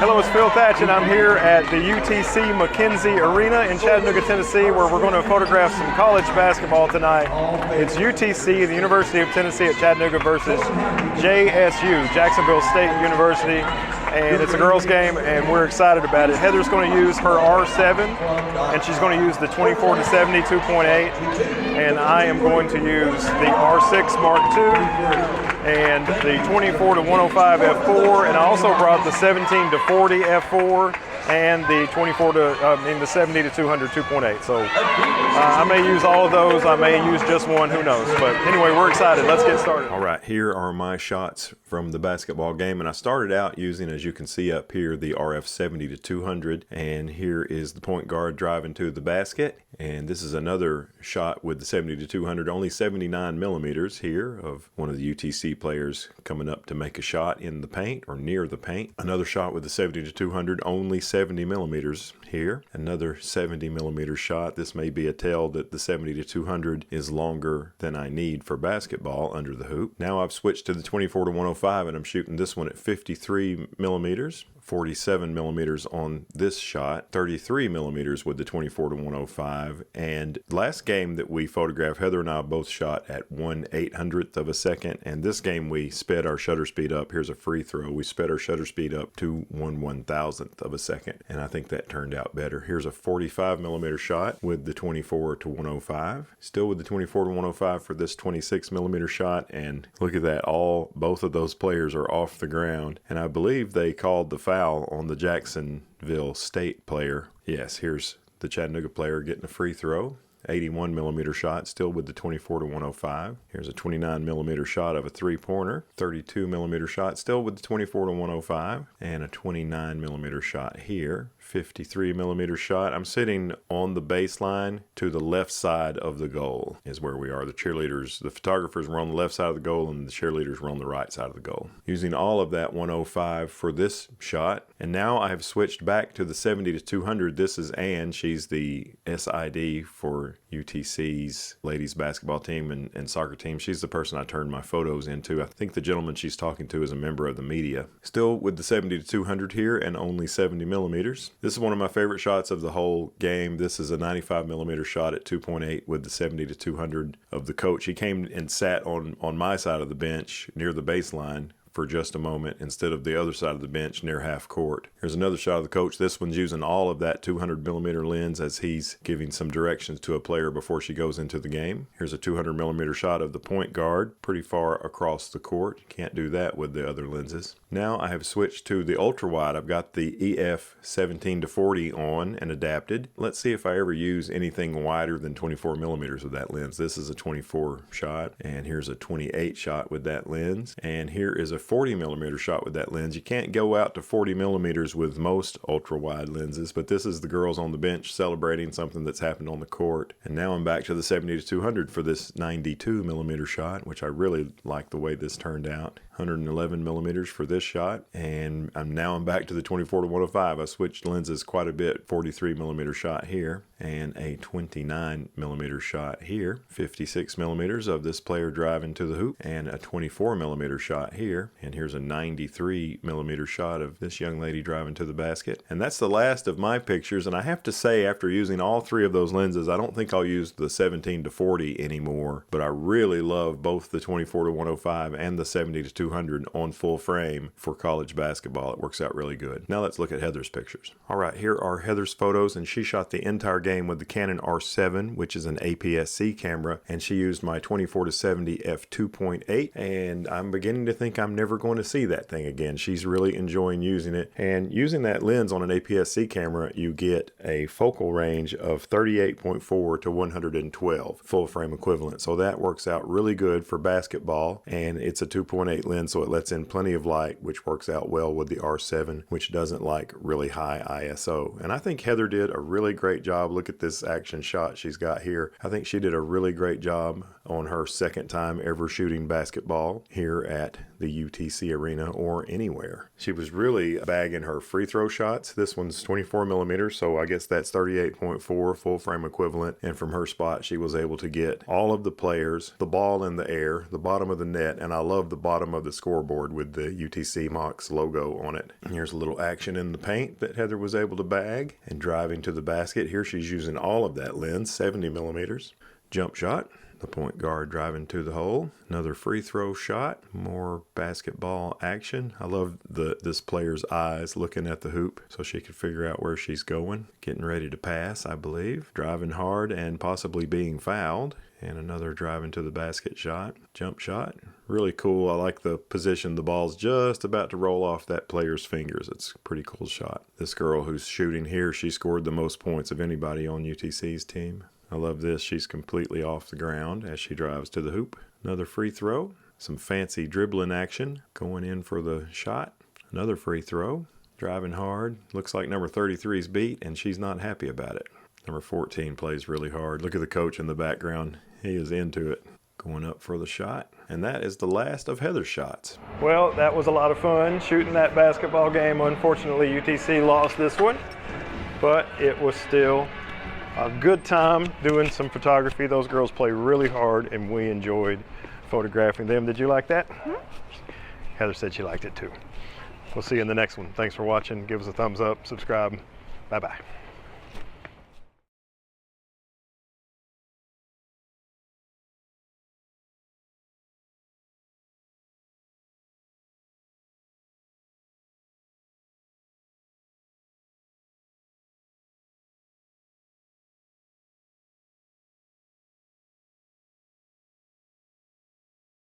Hello, it's Phil Thatch, and I'm here at the UTC McKenzie Arena in Chattanooga, Tennessee, where we're going to photograph some college basketball tonight. It's UTC, the University of Tennessee at Chattanooga versus JSU, Jacksonville State University, and it's a girls' game, and we're excited about it. Heather's going to use her R7, and she's going to use the 24 to 70 2.8, and I am going to use the R6 Mark II and the 24 to 105 f4, and I also brought the 17 to 40 f4 and the 24 to the 70 to 200 2.8. So I may use all of those. I may use just one. Who knows? But anyway, we're excited. Let's get started. All right, here are my shots from the basketball game, and I started out using, as you can see up here, the RF 70 to 200, and here is the point guard driving to the basket. And this is another shot with the 70 to 200, only 79 millimeters here of one of the UTC players coming up to make a shot in the paint or near the paint. Another shot with the 70 to 200, only 70 millimeters here. Another 70 millimeter shot. This may be a tell that the 70 to 200 is longer than I need for basketball under the hoop. Now I've switched to the 24 to 105, and I'm shooting this one at 53 millimeters. 47 millimeters on this shot, 33 millimeters with the 24 to 105. And last game that we photographed, Heather and I both shot at 1/800th of a second. And this game we sped our shutter speed up. Here's a free throw. We sped our shutter speed up to 1/1000th of a second. And I think that turned out better. Here's a 45 millimeter shot with the 24 to 105. Still with the 24 to 105 for this 26 millimeter shot. And look at that. Both of those players are off the ground. And I believe they called the foul on the Jacksonville State player. Yes, here's the Chattanooga player getting a free throw. 81 millimeter shot, still with the 24 to 105. Here's a 29 millimeter shot of a three-pointer. 32 millimeter shot, still with the 24 to 105. And a 29 millimeter shot here. 53 millimeter shot. I'm sitting on the baseline to the left side of the goal is where we are. The cheerleaders, the photographers were on the left side of the goal, and the cheerleaders were on the right side of the goal. Using all of that 105 for this shot. And now I have switched back to the 70 to 200. This is Ann. She's the SID for UTC's ladies basketball team and soccer team. She's the person I turned my photos into. I think the gentleman she's talking to is a member of the media. Still with the 70 to 200 here and only 70 millimeters. This is one of my favorite shots of the whole game. This is a 95 millimeter shot at 2.8 with the 70 to 200 of the coach. He came and sat on my side of the bench near the baseline for just a moment instead of the other side of the bench near half court. Here's another shot of the coach. This one's using all of that 200 millimeter lens as he's giving some directions to a player before she goes into the game. Here's a 200 millimeter shot of the point guard pretty far across the court. You can't do that with the other lenses. Now I have switched to the ultra wide. I've got the EF 17 to 40 on and adapted. Let's see if I ever use anything wider than 24 millimeters with that lens. This is a 24 shot, and here's a 28 shot with that lens, and here is a 40 millimeter shot with that lens. You can't go out to 40 millimeters with most ultra wide lenses, but this is the girls on the bench celebrating something that's happened on the court. And now I'm back to the 70 to 200 for this 92 millimeter shot, which I really like the way this turned out. 111 millimeters for this shot, and I'm back to the 24 to 105. I switched lenses quite a bit. 43 millimeter shot here and a 29 millimeter shot here. 56 millimeters of this player driving to the hoop and a 24 millimeter shot here. And here's a 93 millimeter shot of this young lady driving to the basket. And that's the last of my pictures. And I have to say, after using all three of those lenses, I don't think I'll use the 17 to 40 anymore, but I really love both the 24 to 105 and the 70 to 200 on full frame for college basketball. It works out really good. Now let's look at Heather's pictures. All right, here are Heather's photos, and she shot the entire game with the Canon R7, which is an APS-C camera, and she used my 24 to 70 f2.8, and I'm beginning to think I'm never going to see that thing again. She's really enjoying using it, and using that lens on an APS-C camera, you get a focal range of 38.4 to 112 full frame equivalent, so that works out really good for basketball, and it's a 2.8 lens, so it lets in plenty of light, which works out well with the R7, which doesn't like really high ISO. And I think Heather did a really great job. Look look at this action shot she's got here. I think she did a really great job on her second time ever shooting basketball here at the UTC Arena or anywhere. She was really bagging her free throw shots. This one's 24 millimeters, so I guess that's 38.4 full frame equivalent. And from her spot, she was able to get all of the players, the ball in the air, the bottom of the net, and I love the bottom of the scoreboard with the UTC Mox logo on it. And here's a little action in the paint that Heather was able to bag and driving to the basket. Here she's using all of that lens, 70 millimeters. Jump shot. The point guard driving to the hole. Another free throw shot. More basketball action. I love this player's eyes looking at the hoop so she could figure out where she's going. Getting ready to pass, I believe. Driving hard and possibly being fouled. And another driving to the basket shot. Jump shot. Really cool. I like the position. The ball's just about to roll off that player's fingers. It's a pretty cool shot. This girl who's shooting here, she scored the most points of anybody on UTC's team. I love this. She's completely off the ground as she drives to the hoop. Another free throw. Some fancy dribbling action. Going in for the shot. Another free throw. Driving hard. Looks like number 33's beat, and she's not happy about it. Number 14 plays really hard. Look at the coach in the background. He is into it. Going up for the shot. And that is the last of Heather's shots. Well, that was a lot of fun shooting that basketball game. Unfortunately, UTC lost this one, but it was still a good time doing some photography. Those girls play really hard and we enjoyed photographing them. Did you like that? Mm-hmm. Heather said she liked it too. We'll see you in the next one. Thanks for watching. Give us a thumbs up, subscribe. Bye-bye.